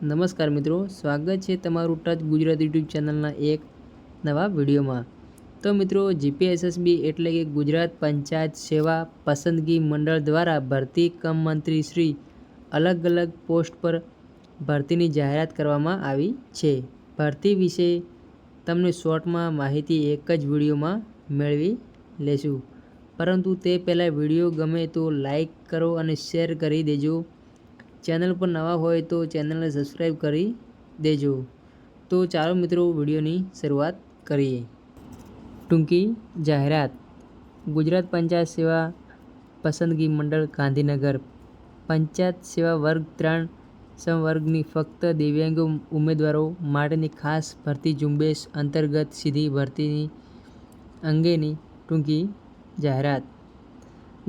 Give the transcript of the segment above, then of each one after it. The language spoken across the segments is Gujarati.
નમસ્કાર મિત્રો, સ્વાગત છે તમારું ટચ ગુજરાત યુટ્યુબ ચેનલના એક નવા વિડીયોમાં। તો મિત્રો, જીપીએસએસબી એટલે કે ગુજરાત પંચાયત સેવા પસંદગી મંડળ દ્વારા ભરતી કમ મંત્રી શ્રી અલગ અલગ પોસ્ટ પર ભરતીની જાહેરાત કરવામાં આવી છે। ભરતી વિશે તમને શોર્ટમાં માહિતી એક જ વિડીયોમાં મેળવી લેશું, પરંતુ તે પહેલાં વિડીયો ગમે તો લાઈક કરો અને શેર કરી દેજો। ચેનલ પર નવા હોય તો ચેનલને સબસ્ક્રાઈબ કરી દેજો। તો ચાલો મિત્રો, વિડીયોની શરૂઆત કરીએ। ટૂંકી જાહેરાત। ગુજરાત પંચાયત સેવા પસંદગી મંડળ ગાંધીનગર પંચાયત સેવા વર્ગ 3 સંવર્ગની ફક્ત દિવ્યાંગ ઉમેદવારો માટેની ખાસ ભરતી ઝુંબેશ અંતર્ગત સીધી ભરતી અંગેની ટૂંકી જાહેરાત।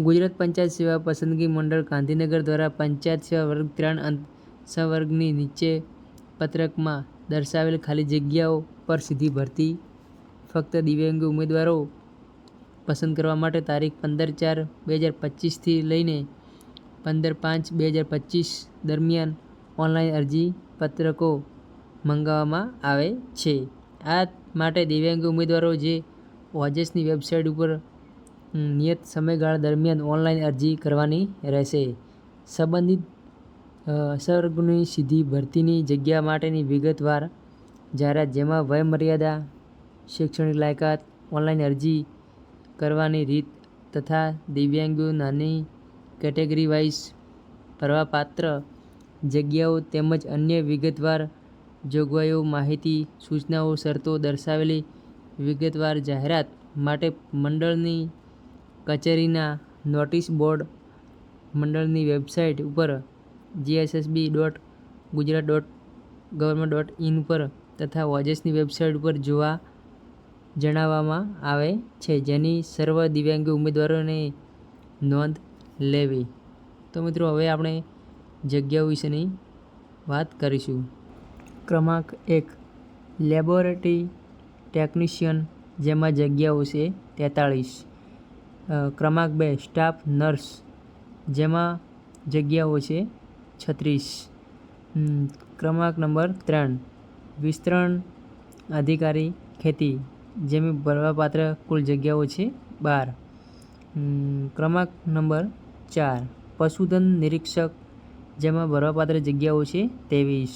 ગુજરાત પંચાયત સેવા પસંદગી મંડળ ગાંધીનગર દ્વારા પંચાયત સેવા વર્ગ 3 સંવર્ગની નીચે પત્રકમાં દર્શાવેલ ખાલી જગ્યાઓ પર સીધી ભરતી ફક્ત દિવ્યાંગ ઉમેદવારો પસંદ કરવા માટે તારીખ 15/4/2025 થી લઈને 15/5/2025 દરમિયાન ઓનલાઈન અરજી પત્રકો મંગાવવામાં આવે છે। આ માટે દિવ્યાંગ ઉમેદવારો જે ઓજસની વેબસાઇટ ઉપર નિયત સમયગાળા દરમિયાન ઓનલાઈન અરજી કરવાની રહેશે। સંબંધિત સંવર્ગોની સીધી ભરતીની જગ્યા માટેની વિગતવાર જાહેરાત, જેમાં વયમર્યાદા, શૈક્ષણિક લાયકાત, ઓનલાઈન અરજી કરવાની રીત તથા દિવ્યાંગો નાની કેટેગરી વાઇઝ ભરવાપાત્ર જગ્યાઓ તેમજ અન્ય વિગતવાર જોગવાઈઓ, માહિતી, સૂચનાઓ, શરતો દર્શાવેલી વિગતવાર જાહેરાત માટે મંડળની કચેરીના નોટિસ બોર્ડ મંડળની વેબસાઇટ ઉપર gssb.gujarat.gov.in પર તથા ઓજસની વેબસાઇટ ઉપર જોવા જણાવવામાં આવે છે, જેની સર્વ દિવ્યાંગ ઉમેદવારોને નોંધ લેવી। તો મિત્રો, હવે આપણે જગ્યાઓ વિશેની વાત કરીશું। ક્રમાંક 1, લેબોરેટરી ટેકનિશિયન, જેમાં જગ્યાઓ છે 43। ક્રમાંક 2, સ્ટાફ નર્સ, જેમાં જગ્યાઓ છે 36। ક્રમાંક નંબર 3, વિસ્તરણ અધિકારી ખેતી, જેમાં ભરવાપાત્ર કુલ જગ્યાઓ છે 12। ક્રમાંક નંબર 4, પશુધન નિરીક્ષક, જેમાં ભરવાપાત્ર જગ્યાઓ છે 23।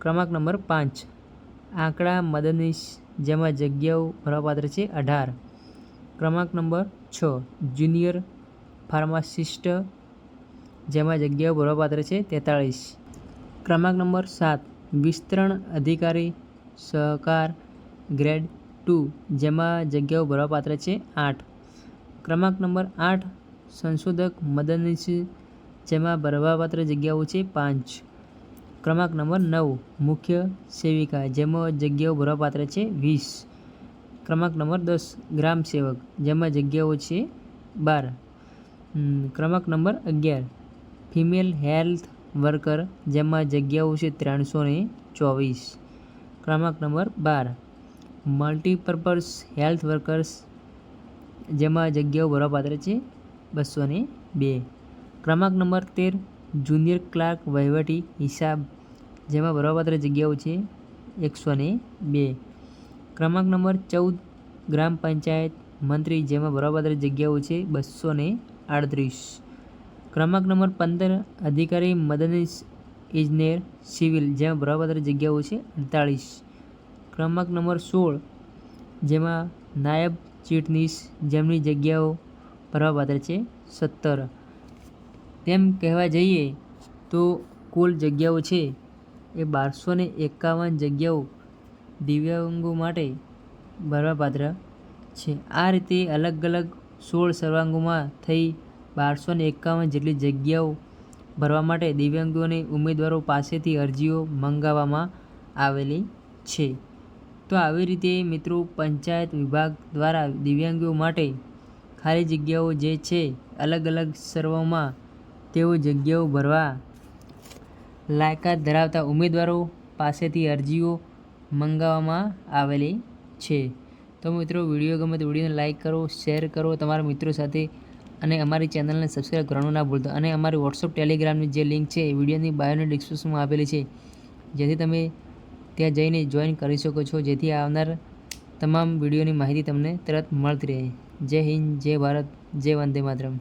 ક્રમાંક નંબર 5, આંકડા મદદનીશ, જેમાં જગ્યાઓ ભરવાપાત્ર છે 18। ક્રમાંક નંબર 6, જુનિયર ફાર્માસિસ્ટ, જેમાં જગ્યાઓ ભરવાપાત્ર છે 43। ક્રમાંક નંબર 7, વિસ્તરણ અધિકારી સહકાર ગ્રેડ 2, જેમાં જગ્યાઓ ભરવાપાત્ર છે 8। ક્રમાંક નંબર 8, સંશોધક મદદનીશ, જેમાં ભરવાપાત્ર જગ્યાઓ છે 5। ક્રમાંક નંબર 9, મુખ્ય સેવિકા, જેમાં જગ્યાઓ ભરવાપાત્ર છે 20। ક્રમાંક નંબર 10, ગ્રામ સેવક, જેમાં જગ્યાઓ છે 12। ક્રમાંક નંબર 11, ફિમેલ હેલ્થ વર્કર, જેમાં જગ્યાઓ છે 324। ક્રમાંક નંબર 12, મલ્ટીપર્પઝ હેલ્થ વર્કર્સ, જેમાં જગ્યાઓ ભરવાપાત્ર છે 202। ક્રમાંક નંબર 13, જુનિયર ક્લાર્ક વહીવટી હિસાબ, જેમાં ભરવાપાત્ર જગ્યાઓ છે 102। ક્રમાંક નંબર 14, ગ્રામ પંચાયત મંત્રી, જેમાં ભરવાપાત્ર જગ્યાઓ છે 238। ક્રમાંક નંબર 15, અધિકારી મદદનીશ ઇજનેર સિવિલ, જેમાં ભરવાપાત્ર જગ્યાઓ છે 48। ક્રમાંક નંબર 16, જેમાં નાયબ ચીટનીશ, જેમની જગ્યાઓ ભરવાપાત્ર છે 17। તેમ કહેવા જઈએ તો કુલ જગ્યાઓ છે એ 1251 જગ્યાઓ દિવ્યાંગો માટે ભરવાપાત્ર છે। આ રીતે અલગ અલગ 16 સંવર્ગોમાં થઈ 1251 જેટલી જગ્યાઓ ભરવા માટે દિવ્યાંગોને ઉમેદવારો પાસેથી અરજીઓ મંગાવવામાં આવેલી છે। તો આવી રીતે મિત્રો, પંચાયત વિભાગ દ્વારા દિવ્યાંગો માટે ખાલી જગ્યાઓ જે છે અલગ અલગ સર્વોમાં તેઓ જગ્યાઓ ભરવા લાયકાત ધરાવતા ઉમેદવારો પાસેથી અરજીઓ મંગાવવામાં આવેલી છે। તો મિત્રો, વિડીયો ગમે તો વિડીયોને લાઈક કરો, શેર કરો, તમારા મિત્રો સાથે અને અમારી ચેનલને સબસ્ક્રાઈબ કરવાનું ના ભૂલતા. અને અમારી વોટ્સઅપ ટેલિગ્રામની જે લિંક છે એ વિડીયોની બાયોની ડિસ્ક્રિપ્શનમાં આપેલી છે, જેથી તમે ત્યાં જઈને જોઈન કરી શકો છો, જેથી આવનાર તમામ વિડીયોની માહિતી તમને તરત મળતી રહે. જય હિન્દ, જય ભારત, જય વંદે માતરમ.